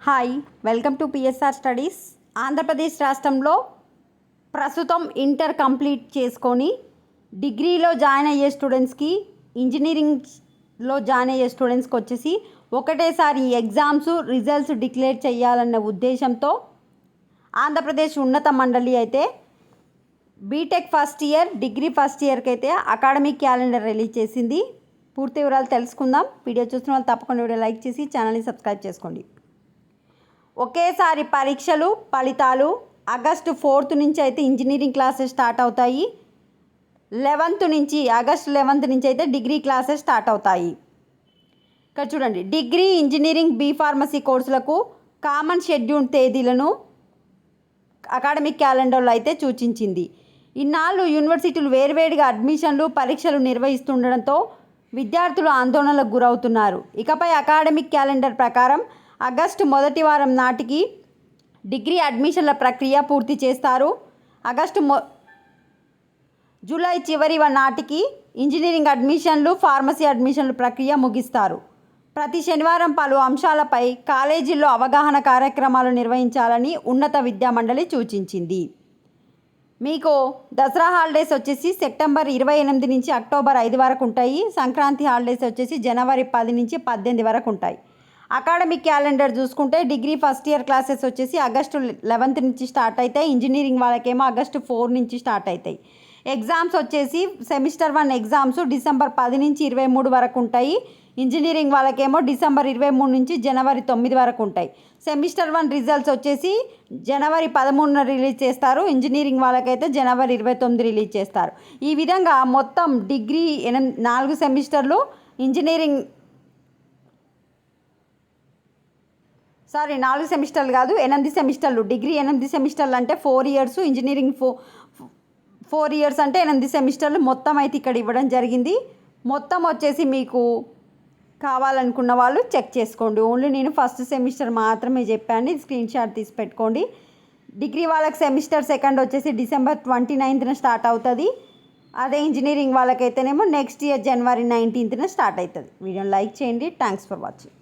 Hi, welcome to PSR studies. Andhra Pradesh రాష్ట్రంలో ప్రస్తుతం inter complete చేసుకొని డిగ్రీలో జాయిన్ అయ్యే స్టూడెంట్స్కి, ఇంజనీరింగ్లో జాయిన్ అయ్యే స్టూడెంట్స్కి వచ్చేసి ఒకటేసారి ఎగ్జామ్స్ రిజల్ట్స్ డిక్లేర్ చేయాలన్న ఉద్దేశంతో ఆంధ్రప్రదేశ్ ఉన్నత మండలి అయితే BTech first year, degree first ఇయర్కి అయితే అకాడమిక్ క్యాలెండర్ రిలీజ్ చేసింది. పూర్తి వివరాలు తెలుసుకుందాం. వీడియో చూస్తున్న వాళ్ళు తప్పకుండా వీడియో లైక్ చేసి ఛానల్ని సబ్స్క్రైబ్ చేసుకోండి. ఒకేసారి పరీక్షలు ఫలితాలు ఆగస్టు 4th నుంచి అయితే ఇంజనీరింగ్ క్లాసెస్ స్టార్ట్ అవుతాయి. ఆగస్టు 11th నుంచి అయితే డిగ్రీ క్లాసెస్ స్టార్ట్ అవుతాయి. ఇక్కడ చూడండి, డిగ్రీ, ఇంజనీరింగ్, బీ ఫార్మసీ కోర్సులకు కామన్ షెడ్యూల్ తేదీలను అకాడమిక్ క్యాలెండర్లో అయితే సూచించింది. ఇన్నాళ్ళు యూనివర్సిటీలు వేర్వేరుగా అడ్మిషన్లు, పరీక్షలు నిర్వహిస్తుండడంతో విద్యార్థులు ఆందోళనలకు గురవుతున్నారు. ఇకపై అకాడమిక్ క్యాలెండర్ ప్రకారం ఆగస్టు మొదటి వారం నాటికి డిగ్రీ అడ్మిషన్ల ప్రక్రియ పూర్తి చేస్తారు. జూలై చివరి నాటికి ఇంజనీరింగ్ అడ్మిషన్లు, ఫార్మసీ అడ్మిషన్ల ప్రక్రియ ముగిస్తారు. ప్రతి శనివారం పలు అంశాలపై కాలేజీల్లో అవగాహన కార్యక్రమాలు నిర్వహించాలని ఉన్నత విద్యామండలి సూచించింది. మీకు దసరా హాలిడేస్ వచ్చేసి సెప్టెంబర్ 28 నుంచి అక్టోబర్ 5 వరకు ఉంటాయి. సంక్రాంతి హాలిడేస్ వచ్చేసి జనవరి 10 నుంచి 18 వరకు ఉంటాయి. అకాడమిక్ క్యాలెండర్ చూసుకుంటే డిగ్రీ ఫస్ట్ ఇయర్ క్లాసెస్ వచ్చేసి ఆగస్టు 11 నుంచి స్టార్ట్ అవుతాయి. ఇంజనీరింగ్ వాళ్ళకేమో ఆగస్టు 4 నుంచి స్టార్ట్ అవుతాయి. ఎగ్జామ్స్ వచ్చేసి సెమిస్టర్ 1 ఎగ్జామ్స్ డిసెంబర్ 10 నుంచి 23 వరకు ఉంటాయి. ఇంజనీరింగ్ వాళ్ళకేమో డిసెంబర్ 23 నుంచి జనవరి 9 వరకు ఉంటాయి. సెమిస్టర్ 1 రిజల్ట్స్ వచ్చేసి జనవరి 13న రిలీజ్ చేస్తారు. ఇంజనీరింగ్ వాళ్ళకైతే జనవరి 29 రిలీజ్ చేస్తారు. ఈ విధంగా మొత్తం డిగ్రీ 4 సెమిస్టర్లు, ఇంజనీరింగ్ 4 సెమిస్టర్లు కాదు, 8 సెమిస్టర్లు. డిగ్రీ 8 సెమిస్టర్లు అంటే 4 ఇయర్స్, ఇంజనీరింగ్ 4 ఇయర్స్ అంటే 8 సెమిస్టర్లు మొత్తం అయితే ఇక్కడ ఇవ్వడం జరిగింది. మొత్తం వచ్చేసి మీకు కావాలనుకున్న వాళ్ళు చెక్ చేసుకోండి. ఓన్లీ నేను ఫస్ట్ సెమిస్టర్ మాత్రమే చెప్పాను, స్క్రీన్ షాట్ తీసి పెట్టుకోండి. డిగ్రీ వాళ్ళకి సెమిస్టర్ 2 వచ్చేసి డిసెంబర్ 29న స్టార్ట్ అవుతుంది. అదే ఇంజనీరింగ్ వాళ్ళకైతేనేమో నెక్స్ట్ ఇయర్ జనవరి 19న స్టార్ట్ అవుతుంది. వీడియోని లైక్ చేయండి. Thanks for watching.